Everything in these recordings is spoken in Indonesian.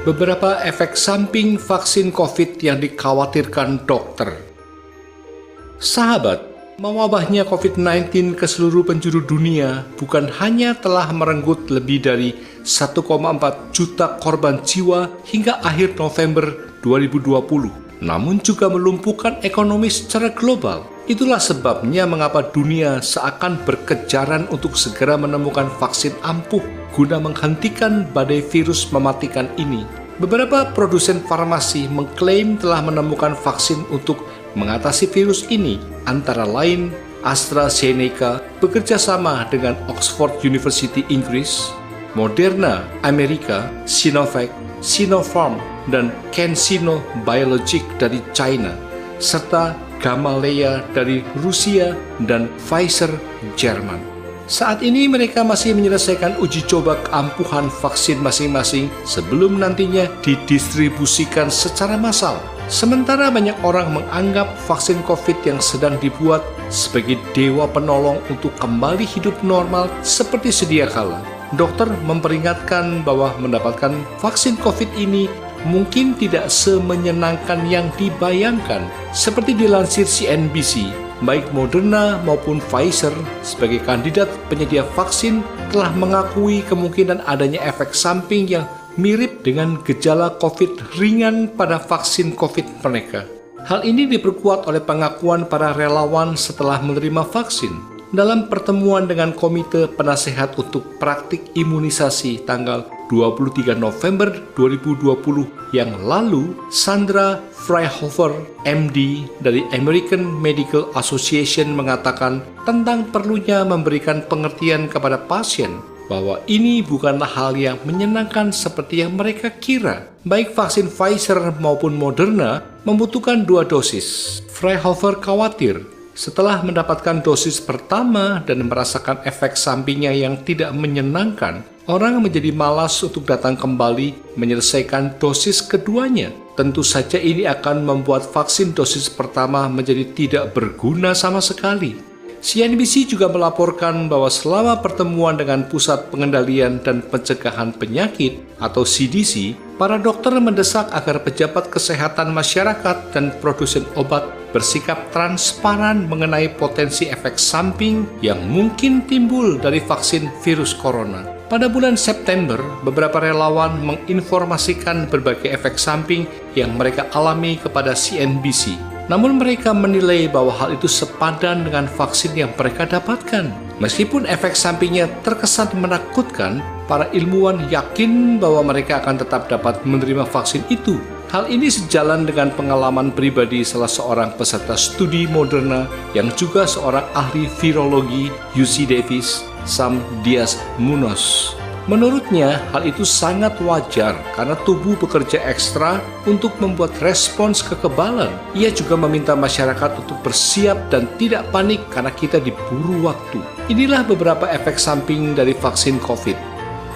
Beberapa efek samping vaksin COVID yang dikhawatirkan dokter. Sahabat, mewabahnya COVID-19 ke seluruh penjuru dunia bukan hanya telah merenggut lebih dari 1,4 juta korban jiwa hingga akhir November 2020, namun juga melumpuhkan ekonomi secara global. Itulah sebabnya mengapa dunia seakan berkejaran untuk segera menemukan vaksin ampuh guna menghentikan badai virus mematikan ini. Beberapa produsen farmasi mengklaim telah menemukan vaksin untuk mengatasi virus ini, antara lain AstraZeneca bekerja sama dengan Oxford University Inggris, Moderna Amerika, Sinovac, Sinopharm, dan CanSino Biologics dari China, serta Gamaleya dari Rusia dan Pfizer Jerman. Saat ini mereka masih menyelesaikan uji coba keampuhan vaksin masing-masing sebelum nantinya didistribusikan secara massal. Sementara banyak orang menganggap vaksin COVID yang sedang dibuat sebagai dewa penolong untuk kembali hidup normal seperti sedia kala. Dokter memperingatkan bahwa mendapatkan vaksin COVID ini mungkin tidak semenyenangkan yang dibayangkan. Seperti dilansir CNBC, baik Moderna maupun Pfizer sebagai kandidat penyedia vaksin telah mengakui kemungkinan adanya efek samping yang mirip dengan gejala COVID ringan pada vaksin COVID mereka. Hal ini diperkuat oleh pengakuan para relawan setelah menerima vaksin. Dalam pertemuan dengan Komite Penasehat untuk Praktik Imunisasi tanggal 23 November 2020 yang lalu, Sandra Fryhofer, MD dari American Medical Association mengatakan tentang perlunya memberikan pengertian kepada pasien bahwa ini bukanlah hal yang menyenangkan seperti yang mereka kira. Baik vaksin Pfizer maupun Moderna membutuhkan 2 dosis. Fryhofer khawatir setelah mendapatkan dosis pertama dan merasakan efek sampingnya yang tidak menyenangkan, orang menjadi malas untuk datang kembali menyelesaikan dosis keduanya. Tentu saja ini akan membuat vaksin dosis pertama menjadi tidak berguna sama sekali. CNBC juga melaporkan bahwa selama pertemuan dengan Pusat Pengendalian dan Pencegahan Penyakit atau CDC, para dokter mendesak agar pejabat kesehatan masyarakat dan produsen obat bersikap transparan mengenai potensi efek samping yang mungkin timbul dari vaksin virus corona. Pada bulan September, beberapa relawan menginformasikan berbagai efek samping yang mereka alami kepada CNBC. Namun mereka menilai bahwa hal itu sepadan dengan vaksin yang mereka dapatkan. Meskipun efek sampingnya terkesan menakutkan, para ilmuwan yakin bahwa mereka akan tetap dapat menerima vaksin itu. Hal ini sejalan dengan pengalaman pribadi salah seorang peserta studi Moderna yang juga seorang ahli virologi UC Davis, Sam Diaz-Munoz. Menurutnya, hal itu sangat wajar karena tubuh bekerja ekstra untuk membuat respons kekebalan. Ia juga meminta masyarakat untuk bersiap dan tidak panik karena kita diburu waktu. Inilah beberapa efek samping dari vaksin COVID.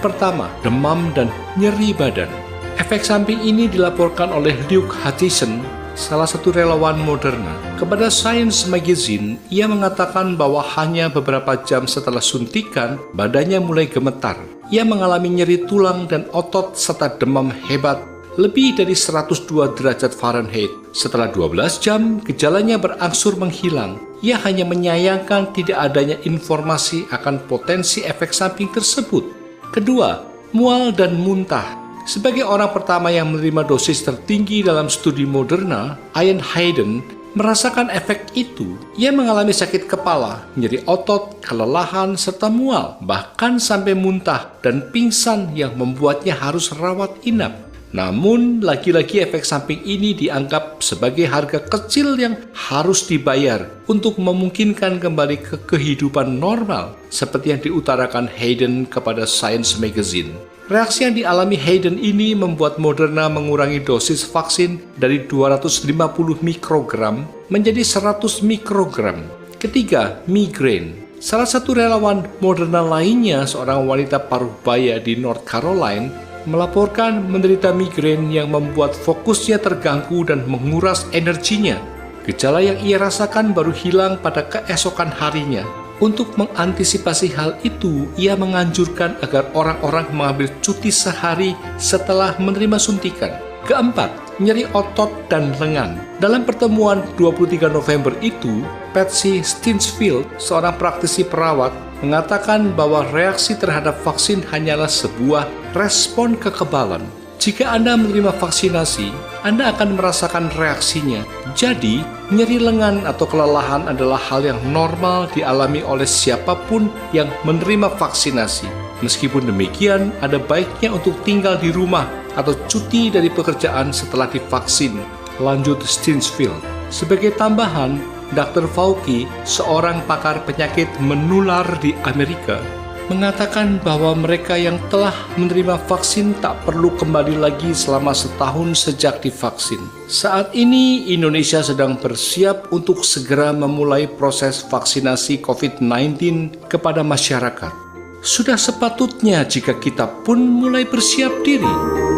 Pertama, demam dan nyeri badan. Efek samping ini dilaporkan oleh Luke Hutchison, salah satu relawan Moderna. Kepada Science Magazine, ia mengatakan bahwa hanya beberapa jam setelah suntikan, badannya mulai gemetar. Ia mengalami nyeri tulang dan otot serta demam hebat lebih dari 102 derajat Fahrenheit. Setelah 12 jam, gejalanya berangsur menghilang. Ia hanya menyayangkan tidak adanya informasi akan potensi efek samping tersebut. Kedua, mual dan muntah. Sebagai orang pertama yang menerima dosis tertinggi dalam studi Moderna, Ian Hayden merasakan efek itu. Ia mengalami sakit kepala, nyeri otot, kelelahan, serta mual, bahkan sampai muntah dan pingsan yang membuatnya harus rawat inap. Namun, lagi-lagi efek samping ini dianggap sebagai harga kecil yang harus dibayar untuk memungkinkan kembali ke kehidupan normal, seperti yang diutarakan Hayden kepada Science Magazine. Reaksi yang dialami Hayden ini membuat Moderna mengurangi dosis vaksin dari 250 mikrogram menjadi 100 mikrogram. Ketiga, migrain. Salah satu relawan Moderna lainnya, seorang wanita paruh baya di North Carolina, melaporkan menderita migrain yang membuat fokusnya terganggu dan menguras energinya. Gejala yang ia rasakan baru hilang pada keesokan harinya. Untuk mengantisipasi hal itu, ia menganjurkan agar orang-orang mengambil cuti sehari setelah menerima suntikan. Keempat, nyeri otot dan lengan. Dalam pertemuan 23 November itu, Patsy Stinsfield, seorang praktisi perawat, mengatakan bahwa reaksi terhadap vaksin hanyalah sebuah respon kekebalan. Jika Anda menerima vaksinasi, Anda akan merasakan reaksinya. Jadi, nyeri lengan atau kelelahan adalah hal yang normal dialami oleh siapapun yang menerima vaksinasi. Meskipun demikian, ada baiknya untuk tinggal di rumah atau cuti dari pekerjaan setelah divaksin, lanjut Stinsfield. Sebagai tambahan, Dr. Fauci, seorang pakar penyakit menular di Amerika, mengatakan bahwa mereka yang telah menerima vaksin tak perlu kembali lagi selama setahun sejak divaksin. Saat ini, Indonesia sedang bersiap untuk segera memulai proses vaksinasi COVID-19 kepada masyarakat. Sudah sepatutnya jika kita pun mulai bersiap diri.